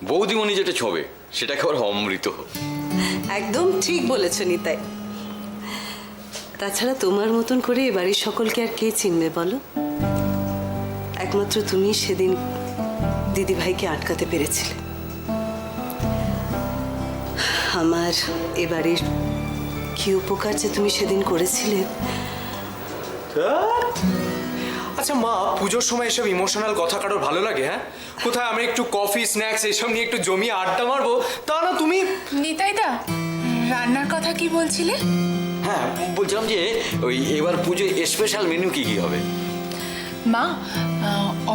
বৌদিমণি যেটা ছবে সেটা খাবার অমৃত। একদম ঠিক বলেছ নিতাই। তাছাড়া তোমার মতন করে এ বাড়ির সকলকে আর কে চিনবে বলো? একমাত্র তুমি সেদিন দিদিভাইকে আটকাতে পেরেছিলে। আমার এ বাড়ির কি উপকার যে তুমি সেদিন করেছিলে। আচ্ছা মা, পুজোর সময় এসব ইমোশনাল কথা কারোর ভালো লাগে? হ্যাঁ, কোথায় আমরা একটু কফি স্ন্যাক্স এসব নিয়ে একটু জমিয়ে আড্ডা মারবো, তা না তুমি। নিতাইদা, রান্নার কথা কি বলছিলে? হ্যাঁ, বলছিলাম যে ওই এবার পুজোয় স্পেশাল মেনু কি কি হবে? মা,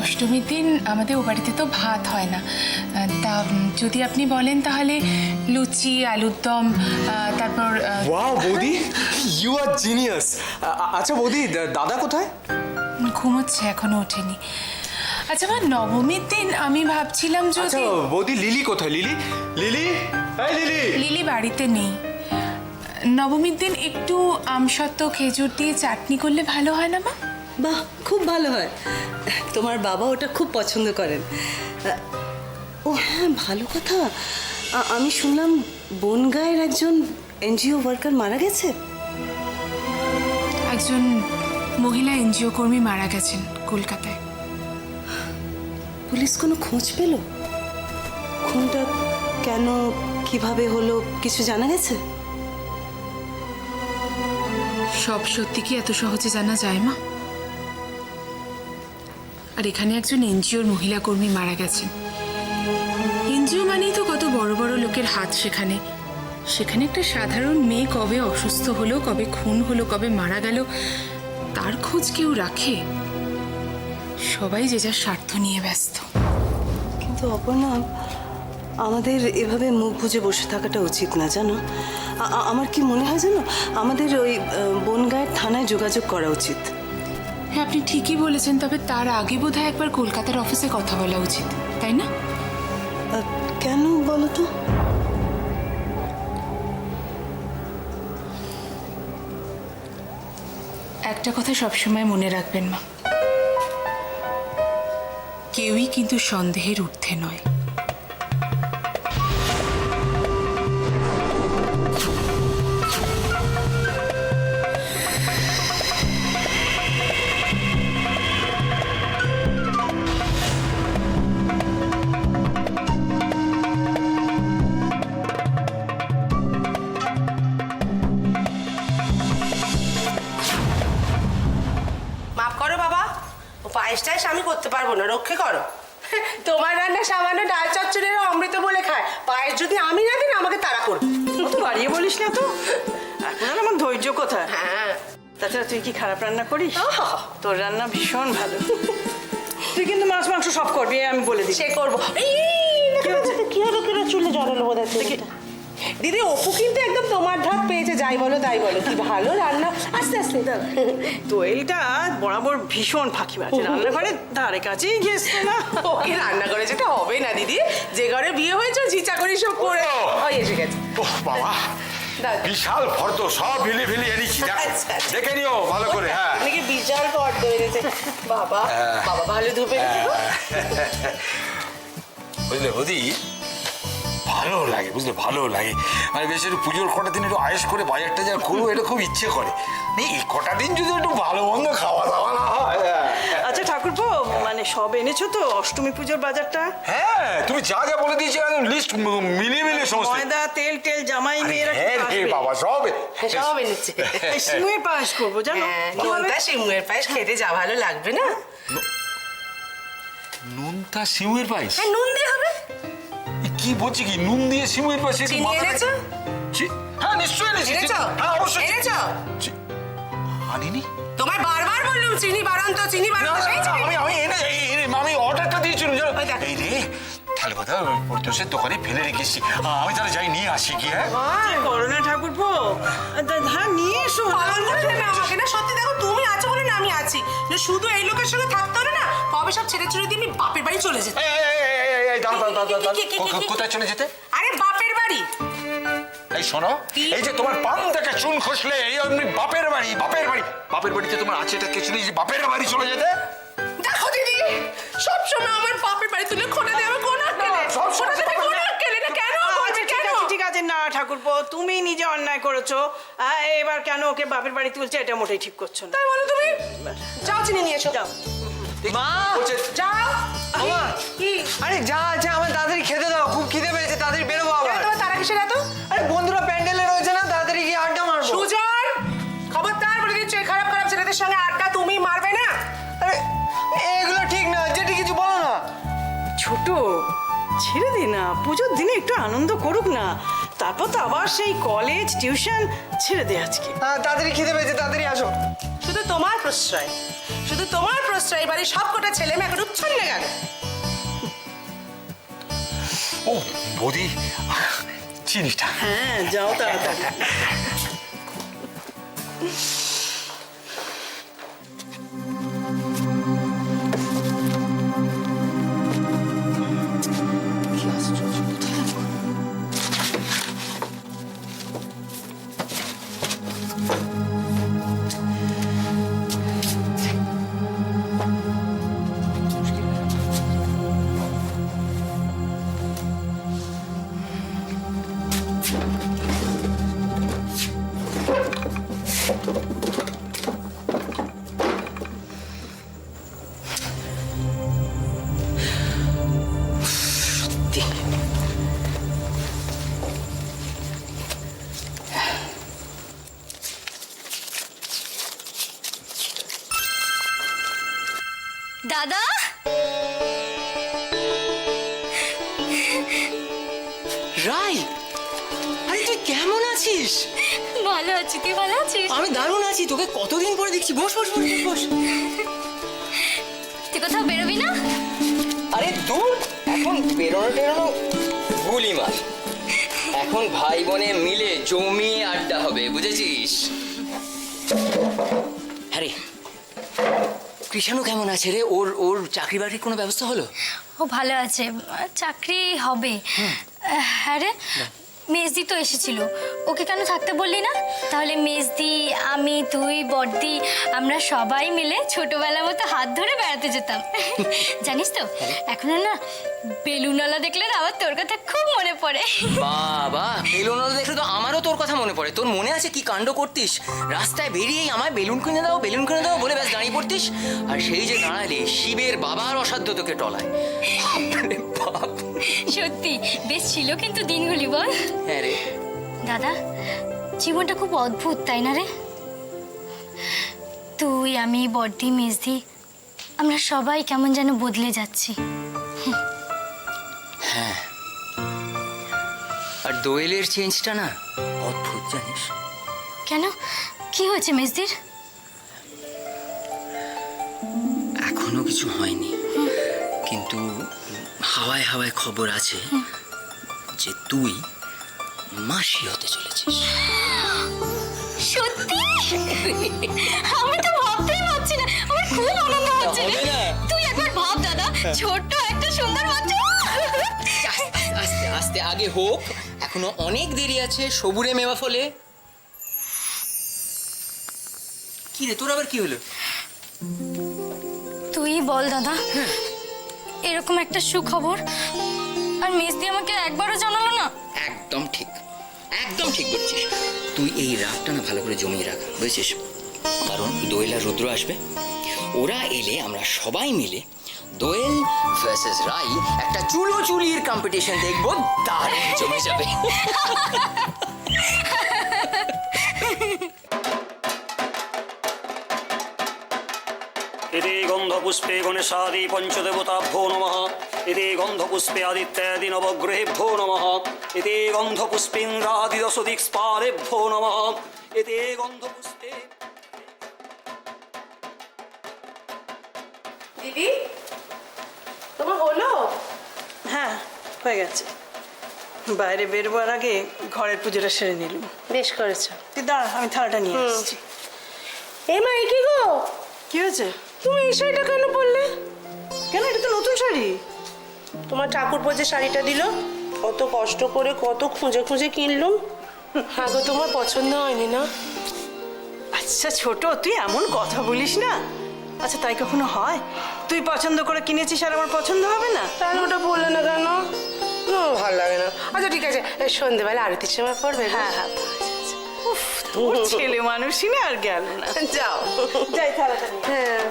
অষ্টমীর দিন আমাদের ও বাড়িতে তো ভাত হয় না, তা যদি আপনি বলেন তাহলে লুচি, আলুর দম, তারপর ওয়াও বৌদি, ইউ আর জিনিয়াস। আচ্ছা বৌদি, দাদা কোথায়? ঘুমোচ্ছে, এখনো ওঠেনি। আচ্ছা মা, নবমীর দিন আমি ভাবছিলাম আচ্ছা যদি বৌদি, লিলি কোথায়? লিলি, লিলি, এই লিলি। লিলি বাড়িতে নেই। নবমীর দিন একটু আমসত্ত্ব খেজুর দিয়ে চাটনি করলে ভালো হয় না মা? বাহ, খুব ভালো হয়। তোমার বাবা ওটা খুব পছন্দ করেন। ও হ্যাঁ, ভালো কথা। আমি শুনলাম বনগাঁয়ের একজন এনজিও ওয়ার্কার মারা গেছে। একজন মহিলা এনজিও কর্মী মারা গেছেন কলকাতায়। পুলিশ কোনো খোঁজ পেল? খুনটা কেন, কিভাবে হলো, কিছু জানা গেছে? সব সত্যি কি এত সহজে জানা যায় মা? আর এখানে একজন এনজিওর মহিলা কর্মী মারা গেছেন। এনজিও মানেই তো কত বড় বড় লোকের হাত সেখানে। সেখানে একটা সাধারণ মেয়ে কবে অসুস্থ হলো, কবে খুন হলো, কবে মারা গেল, তার খোঁজ কেউ রাখে? সবাই যে যার স্বার্থ নিয়ে ব্যস্ত। কিন্তু অপর্ণা, আমাদের এভাবে মুখ বুজে বসে থাকাটা উচিত না, জানো? আমার কি মনে হয় জানো, আমাদের ওই বনগাঁয়ের থানায় যোগাযোগ করা উচিত। হ্যাঁ, আপনি ঠিকই বলেছেন, তবে তার আগে বোধহয় একবার কলকাতার অফিসে কথা বলা উচিত, তাই না? কেন বলো তো? একটা কথা সবসময় মনে রাখবেন মা, কেউই কিন্তু সন্দেহের ঊর্ধ্বে নয়। মাফ করো বাবা, ও পায়েস টাইস আমি করতে পারবো না, রক্ষে করো। তোমার রান্না সামান্য ডাল চচ্চড়ের অমৃত বলে খায়, পায়েস যদি আমি না দিন আমাকে তাড়া করবে। তো বাড়িয়ে বলিস না তো, এখন আর আমার ধৈর্য কোথায়। হ্যাঁ, তাছাড়া তুই কি খারাপ রান্না করিস? তোর রান্না ভীষণ ভালো। তুই কিন্তু মাছ মাংস সব করবি, আমি বলে দিই। সে করবো। কি হলো, কি চুলে জড়ালো বোধ হয়। দিদি, অপু কিন্তু একদম তোমার ধাপ পেয়েছে, যাই বলো তাই বলো, কি ভালো রান্না। আস্তে আস্তে দোয়েলটা বরাবর ভীষণ ফাঁকি মারছে, রান্নাঘরে ধারে কাছেই গেছে না। ওকে রান্না করে যেতে হবে না দিদি, যে ঘরে বিয়ে হয়েছে ঝিচা করে সব করে এসে গেছে। ওহ বাবা, বিশাল ফর্দ, সব ভিলি ভিলি এনেছি, দেখে নিও ভালো করে। হ্যাঁ, নাকি বিশাল ফর্দ এনেছে বাবা। বাবা ভালো ধুপে বুঝলে বৌদি, ভালো লাগে, বুঝলে ভালো লাগে। মানে বেশ একটু পুজোর কটা দিন একটু আয়েস করে বাজারটা যা করবো, এটা খুব ইচ্ছে করে। এই কটা দিন যদি একটু ভালো মন্দ খাওয়া দাওয়া না হয়। আচ্ছা ঠাকুরপো, মানে সব এনেছো তো অষ্টমী পুজোর বাজারটা? হ্যাঁ, তুমি যা যা বলে দিয়েছো একদম লিস্ট মিলিয়ে মিলিয়ে সমস্ত। ময়দা, তেল টেল, জামাই মেয়েরা হ্যাঁ রে বাবা, সব সব এনেছে। সিমুয়ের পায়েস করবো জানো? নোনতা শিমুয়ের পায়েস খেতে যা ভালো লাগবে না? নুনটা সিমুয়ের পায়েস? হ্যাঁ, নুন দিয়ে হবে। কি বলছি কি, নুন দিয়ে সিমুয়ের পায়েস? চিনি এনেছো? হ্যাঁ নিশ্চয়ই এনেছি। এনেছো? হ্যাঁ অবশ্যই এনেছো? আনিনি? তোমায় বারবার বললুম চিনি বাড়ান তো, চিনি বাড়ান তো, সেই চিনি। আমি অর্ডারটা দিয়েছিলাম জানো। ওই দেখ। এই রে, তাহলে কথা পরিতোষের দোকানে ফেলে রেখেছি, আমি তাহলে যাই নিয়ে আসি কি। হ্যাঁ করোনা ঠাকুরপো, হ্যাঁ নিয়ে এসো। পাগল করবে না আমাকে না, সত্যি দেখো তুমি আছো বলে না আমি আছি, যে শুধু এই লোকের সঙ্গে থাকতে হলে না কবে সব ছেড়ে ছুড়ে দিয়ে আমি বাপের বাড়ি চলে যেতে। কোথায় চলে যেতে? আরে বাপের বাড়ি। এই শোনো, এই যে তোমার পান থেকে চুন খসলে এই অমনি বাপের বাড়ি, বাপের বাড়ি, বাপের বাড়িতে তোমার আছে এটা কিছু নেই যে বাপের বাড়ি চলে যেতে? দেখো দিদি, সবসময় আমার বাপের বাড়ি তুলে খোনা দেবে, কোন আক্কেলে? সব সময় খোনা দেবে ঠাকুরপো, তুমি নিজে অন্যায় করেছো। এবার কেন ওকে বাপের বাড়ি তুলছে, এটা মোটেই ঠিক করছো না। তাই বলো তুমি? যাও চিনি নিয়ে এসো। যাও। মা যাও। আমার কি? আরে যা আছে আমার তাড়াতাড়ি খেতে দাও, খুব খিদে পেয়েছে, তাড়াতাড়ি বেরোবো আবার। তোমার তারা কিসের এত? আরে বন্ধুরা প্যান্ডেলে রয়েছে না, তাড়াতাড়ি গিয়ে আড্ডা মারবো। সুজন, খবরদার বলে দিচ্ছি, এই খারাপ খারাপ ছেলেদের সঙ্গে আড্ডা তুমি মারবে না। আরে এগুলো ঠিক না, যেটি কিছু বলো না। ছোট, ছেড়ে দে না, পুজোর দিনে একটু আনন্দ করুক না। তারপর তো আবার সেই কলেজ টিউশন, ছেড়ে দে আজকে। হ্যাঁ তাড়াতাড়ি খিদে পেয়েছে, তাড়াতাড়ি আসো। শুধু তোমার প্রশ্রয়, শুধু তোমার প্রশ্রয় বাড়ির সব কটা ছেলে মেয়ে এখন উচ্ছন্নে গেল। ও বৌদি, চিনিটা। হ্যাঁ যাও তাড়াতাড়ি। দাদা, রাই, আরে তুই কেমন আছিস? ভালো আছি, তুই ভালো আছিস? আমি দারুণ আছি, তোকে কতদিন পরে দেখছি। বস বস বস বস, বস। তুই কোথাও বেরোবি না? আরে দূর, এখন বেরোনো টেরোনো ভুলই মার। এখন ভাই বোনে মিলে জমিয়ে আড্ডা হবে, বুঝেছিস? হ্যাঁ রে, কৃষাণু কেমন আছে রে? ওর ওর চাকরি বাকরির কোনো ব্যবস্থা হলো? ও ভালো আছে, চাকরি হবে। হ্যাঁ রে, মেজদি তো এসেছিল, ওকে কেন থাকতে বললি না? তাহলে মেজদি, আমি, তুই, বড়দি, আমরা সবাই মিলে ছোটবেলার মতো হাত ধরে বেড়াতে যেতাম। জানিস তো, এখন না বেলুনওয়ালা দেখলে না আমার তোর কথা খুব মনে পড়ে। বাবা, বেলুন দেখলে তো আমারও তোর কথা মনে পড়ে। তোর মনে আছে কি কাণ্ড করতিস? রাস্তায় বেরিয়েই আমায় বেলুন কিনে দাও, বেলুন কিনে দাও বলে ব্যাস দাঁড়িয়ে পড়তিস। আর সেই যে দাঁড়ালে, শিবের বাবার অসাধ্য তোকে টলায়। বাপরে বাপ। সত্যি বেশ ছিল কিন্তু দিনগুলি, বল? হ্যাঁ রে। দাদা, জীবনটা খুব অদ্ভুত, তাই না রে? তুই, আমি, বড়দি, মেজদি, আমরা সবাই কেমন যেন বদলে যাচ্ছি। হ্যাঁ, আর দোয়েলের চেঞ্জটা না অদ্ভুত, জানিস? কেন, কি হয়েছে মেজদির? এখনো কিছু হয়নি, কিন্তু হাওয়ায় হাওয়ায় খবর আছে যে তুই মাসি হতে চলেছিস। সত্যি? আমি তো ভাবতেই পারছি না, আমার খুব আনন্দ হচ্ছে রে। হবে না? তুই একবার ভাব দাদা, ছোট্ট একটা সুন্দর বাচ্চা। আস্তে আস্তে আস্তে আগে হোক, এখনো অনেক দেরি আছে। সবুরে মেওয়া ফলে। কি রে, তোর আবার কি হলো? তুই বল দাদা, এরকম একটা সুখবর আর মেজদি আমাকে একবারও জানালো না। একদম ঠিক, একদম ঠিক বলছিস। তুই এই রাতটা না ভালো করে জমিয়ে রাখ, বুঝেছিস? কারণ দোয়েল আর রুদ্র আসবে। ওরা এলে আমরা সবাই মিলে দোয়েল ভার্সেস রাই একটা চুলোচুলির কম্পিটিশন দেখবো, দারুণ জমে যাবে। इति गन्धपुष्पे गणेशादि पञ्चदेवताभ्यो नमः इति गन्धपुष्पे आदित्यादि नवग्रहेभ्यो नमः इति गन्धपुष्पेन्द्रादि दशदिक्पालेभ्यो नमः इति गन्धपुष्पे। দিদি, তোমার হলো? হ্যাঁ হয়ে গেছে। বাইরে বেরোবার আগে ঘরের পুজোটা সেরে নিলুম। বেশ করেছো। তুই দাঁড়া, আমি থালাটা নিয়ে এসেছি। এই মা, কি গো, কি হয়েছে? তুমি এই শাড়িটা কেন পরলে? কেন, এটা তো নতুন শাড়ি। তোমার ঠাকুরপো যে শাড়িটা দিল, কত কষ্ট করে কত খুঁজে খুঁজে কিনলুম। হ্যাঁ গো, তোমার পছন্দ হয়নি না? আচ্ছা ছোট, তুই এমন কথা বলিস না। আচ্ছা তাই কখনো হয়? তুই পছন্দ করে কিনেছিস আর আমার পছন্দ হবে না? তাহলে ওটা বললে না কেন? ভালো লাগে না। আচ্ছা ঠিক আছে, সন্ধ্যেবেলা আরতির সময় পড়বে। হ্যাঁ হ্যাঁ, তোর ছেলে মানুষই না আর গেল না। যাও। যাই তাড়াতাড়ি। হ্যাঁ।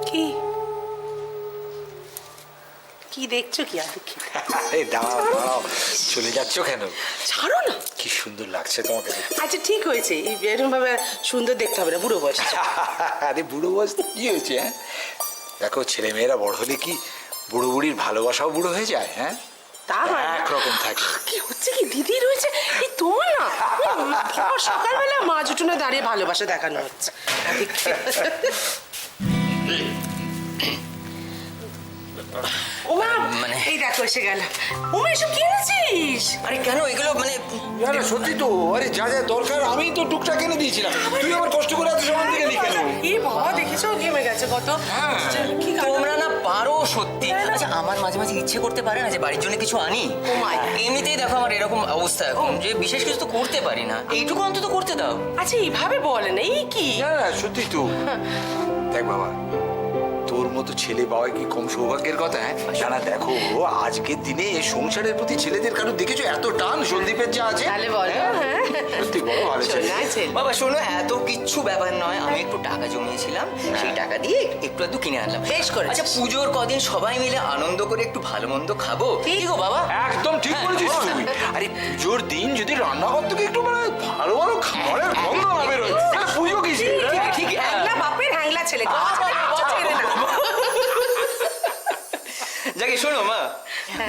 কি কি দেখছো কি আদিক্ষিত? এই দাঁড়াও দাঁড়াও, চলে যাচ্ছ কেন? ছাড়ো না। কি সুন্দর লাগছে তোমাকে দেখতে। আচ্ছা ঠিক হয়েছে, এরকম ভাবে সুন্দর দেখতে হবে না, বুড়ো বয়স। আরে বুড়ো বয়স তো কি হয়েছে? হ্যাঁ দেখো, ছেলে মেয়েরা বড় হলে কি বুড়ো বুড়ির ভালোবাসাও বুড়ো হয়ে যায়? হ্যাঁ তা হয় না? একরকম থাকে। কি হচ্ছে কি দিদি রয়েছে এই তোমার না, ভোর সকালবেলা মা জুটুনে দাঁড়িয়ে ভালোবাসা দেখানো হচ্ছে। ওমা এই দেখো এসে গেল। ওমা এসব কি এনেছিস? আরে কেন এগুলো মানে আরে সত্যি তো, আরে যা যা দরকার আমি তো টুকটাক এনে দিয়েছিলাম, তুই আবার কষ্ট করে এত সামান থেকে নি কেন? এই বাবা দেখেছো ঘেমে গেছে কত। কি তোমরা না পারো সত্যি। আচ্ছা আমার মাঝে মাঝে ইচ্ছে করতে পারে না যে বাড়ির জন্য কিছু আনি। এমনিতেই দেখো আমার এরকম অবস্থা এখন যে বিশেষ কিছু তো করতে পারি না, এইটুকু অন্তত করতে দাও। আচ্ছা এইভাবে বলে না, এই কি? হ্যাঁ সত্যি তো। দেখ বাবা, তোর মতো ছেলে পাওয়া কি কম সৌভাগ্যের কথা? হ্যাঁ জানা, দেখো আজকের দিনে এই সংসারের প্রতি ছেলেদের কারো দেখেছো এত টান? সন্দীপের যা আছে তাহলে বলো। হ্যাঁ সত্যি বড় ভালো ছেলে। বাবা শোনো, এত কিচ্ছু ব্যাপার নয়, আমি একটু টাকা জমিয়েছিলাম, সেই টাকা দিয়ে একটু একটু কিনে আনলাম। বেশ করেছিস। আচ্ছা পুজোর কদিন সবাই মিলে আনন্দ করে একটু ভালো মন্দ খাবো, ঠিক গো বাবা? একদম ঠিক বলেছিস তুই। আরে পুজোর দিন যদি রান্নাঘর থেকে একটু মানে ভালো ভালো খাবারের গন্ধ না বেরোয়, তাহলে পুজো কি? ঠিক হ্যাংলা বাপের হ্যাংলা ছেলে। যাকে শোনো মা,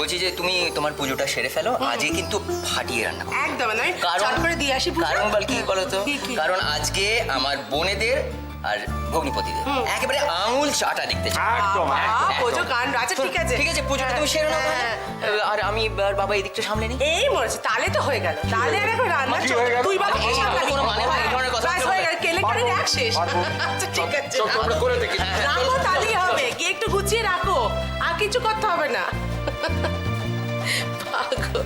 বলছি যে তুমি তোমার পুজোটা সেরে ফেলো, আজকে কিন্তু ফাটিয়ে রান্না করো। একদম আমি কারণ চট করে দিয়ে আসি পুজো। কারণ বল কি বলো তো? কি? কারণ আজকে আমার বোনেদের আর ভগ্নিপতিদের একেবারে আঙুল চাটা দেখতে চাই। একদম পুজো কান। আচ্ছা ঠিক আছে ঠিক আছে, পুজোটা তুমি সেরে নাও তাহলে। আর আমি আর বাবা এদিকটা সামলে নিই। এই মরেছে, তাহলে তো হয়ে গেল। তাহলে আর এখন রান্না কি হয়ে গেল? তুই বাবা কি সামলাবি? কোনো মানে হয় এই ধরনের কথা ব্যাস হয়ে গেল, কেলেঙ্কারির এক শেষ। আচ্ছা ঠিক আছে, চল আমরা করে দেখি। রাখো তাহলেই হবে, গিয়ে একটু গুছিয়ে রাখো, আর কিছু করতে হবে না। পাগল।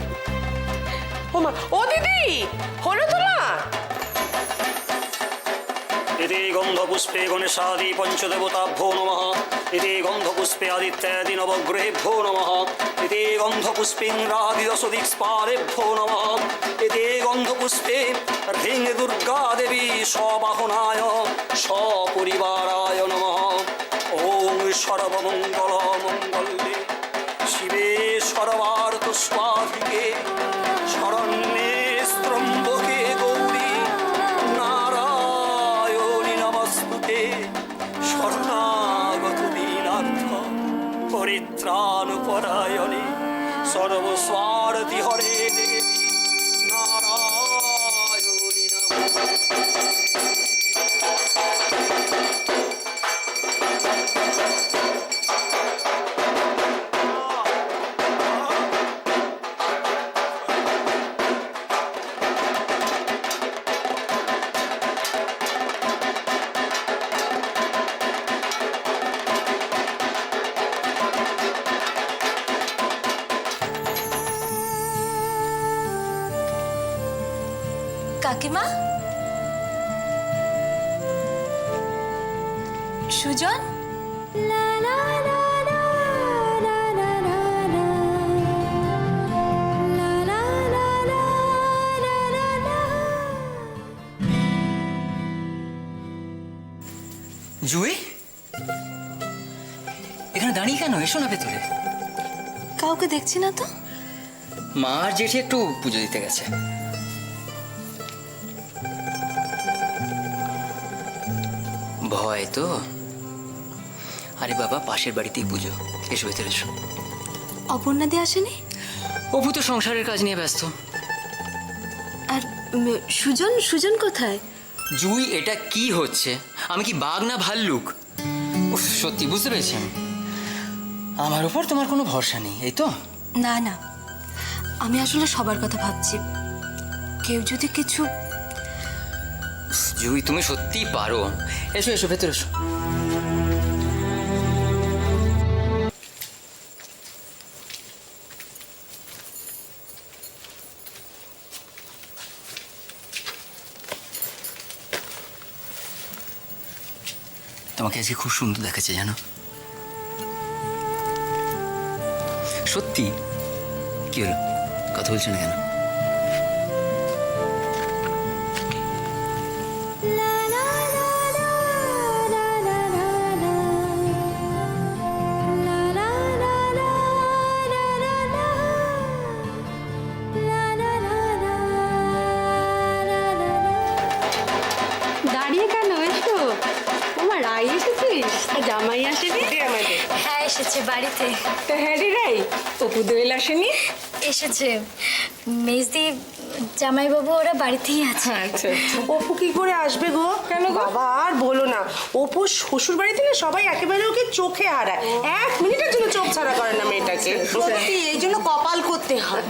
ওমা, ও দিদি হলো তোমার? इति गन्धपुष्पे गणेशादि पञ्चदेवताभ्यो नमः। इति गन्धपुष्पे आदित्यादि नवग्रहेभ्यो नमः। इति गन्धपुष्पेन्द्रादिदशदिक्पालेभ्यो नमः। इति गन्धपुष्पे ह्रीं दुर्गादेवी स्वबाहनाय सपरिवाराय नमः। ॐ सर्वमङ्गलमङ्गल्ये शिवे सर्वार्थस्वाधिके शरण्ये त्र्यम्बके गौरी नारायणी नमस्ते। शरणागत दीनार्थ परित्राणपरायणे सर्वस्वार्थि हरे देवी नारायणी नमः। কাকিমা, সুজন, জুই এখানে দাঁড়িয়ে কেন? এসো না ভেতরে। কাউকে দেখছি না তো। মা আর জেঠি একটু পুজো দিতে গেছে। ভয় তো? আরে বাবা, পাশের বাড়িতেই পুজো, এসো ভেতরে এসো। অপর্ণাদি আসেনি? অপু তো সংসারের কাজ নিয়ে ব্যস্ত। আর সুজন, সুজন কোথায়? জুই এটা কি হচ্ছে? আমি কি বাঘ না ভাল্লুক? উফ, সত্যি বুঝতে পেরেছেন, আমার উপর তোমার কোনো ভরসা নেই, এই তো? না না, আমি আসলে সবার কথা ভাবছি। কেউ যদি কিছু... জুই তুমি সত্যিই পারো। এসো এসো ভেতরে এসো। তোমাকে আজকে খুব সুন্দর দেখাচ্ছে জানো। সত্যি। কি হলো, কথা বলছো না কেন? দাঁড়িয়ে কেন? এসো। আমার রাই এসেছিস? আর জামাই আসেনি? হ্যাঁ এসেছে বাড়িতে। তো হ্যারি রাই, অপু দোয়েল আসেনি? এসেছে মেজদি, জামাইবাবু ওরা বাড়িতেই আছে। আচ্ছা আচ্ছা। অপু কি করে আসবে গো? কেন বাবা আর বলো না, অপু শ্বশুর বাড়িতে না সবাই একেবারে ওকে চোখে হারায়, 1 মিনিটের জন্য চোখ ছাড়া করে না মেয়েটাকে। সত্যি এই জন্য কপাল করতে হয়।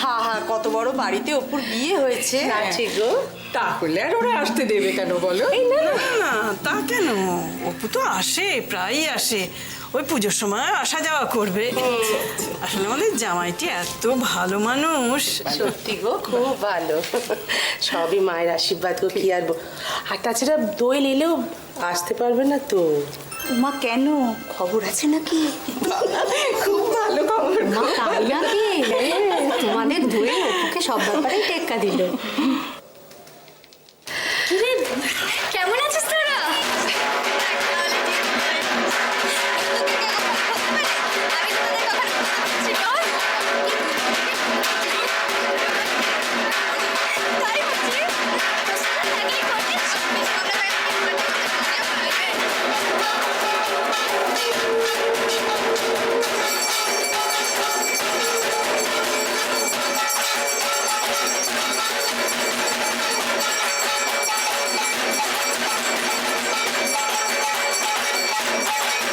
হা হা, কত বড় বাড়িতে অপুর বিয়ে হয়েছে। ঠিক গো। তাহলে আর ওরা আসতে দেবে কেন বলো? এই না না, না তা কেন, অপু তো আসে, প্রায়ই আসে, ওই পুজোর সময় আসা যাওয়া করবে। আসলে আমাদের জামাইটি এত ভালো মানুষ। সত্যি গো খুব ভালো। সবই মায়ের আশীর্বাদ গো, কি আর আর তাছাড়া দোয়েল এলেও আসতে পারবে না তো। মা কেন, খবর আছে নাকি? খুব ভালো খবর। মা তাই নাকি? তোমাদের দোয়েল অপুকে সব ব্যাপারেই টেক্কা দিল। কিরে, কেমন আছিস তোরা?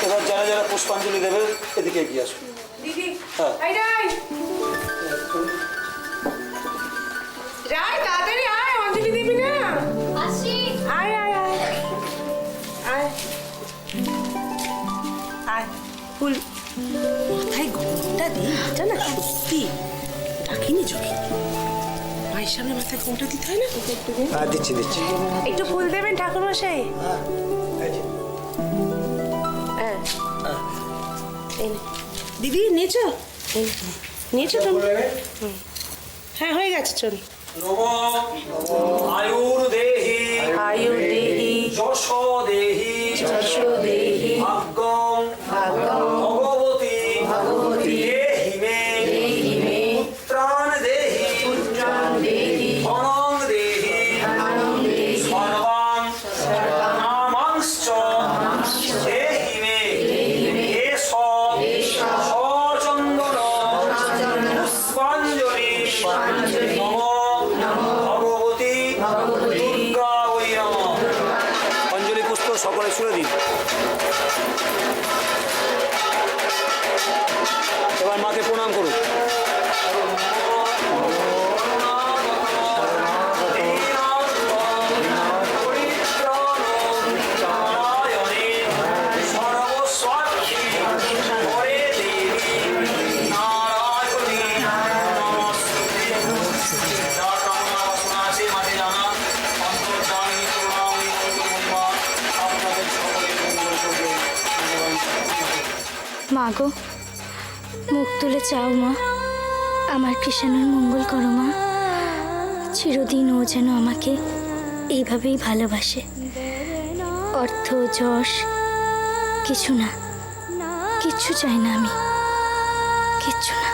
এবার যারা যারা পুষ্পাঞ্জলি দেবে এদিকে এগিয়ে আসুন। দিদি, হ্যাঁ। আয় রাই। রাই তাড়াতাড়ি আয়, অঞ্জলি দিবি না? আসি। আয় আয় আয় আয় আয়। ফুল মাথায় ঘুমটা দিই, এটা না সত্যি ডাকিনি চোখে। মায়ের সামনে মাথায় ঘুমটা দিতে হয় না? হ্যাঁ দিচ্ছি দিচ্ছি। একটু ফুল দেবেন ঠাকুরমশাই। হ্যাঁ এই নে। দিদি নিয়েছো? নিয়েছো তুমি? হ্যাঁ হয়ে গেছে, চল। আয়ুর্দেহি আয়ুর্দেহি যশো দেহি যশো দেহি ভাগ্যং ভগবতী দেহি মে পুত্রান দেহি ধনং দেহি সর্বাং নামাংশ্চ দেহি মে এষ সচন্দন পুষ্পাঞ্জলি নমো ভগবতী দুর্গা ওই নমঃ। অঞ্জলি পুষ্প সকলে ছুঁড়ে দিন। এবার মাকে প্রণাম করুন। মা গো, মুখ তুলে চাও মা, আমার কৃষ্ণের মঙ্গল করো মা। চিরদিন ও যেন আমাকে এইভাবেই ভালোবাসে। অর্থ যশ কিছু না, কিচ্ছু চাই না আমি, কিচ্ছু না।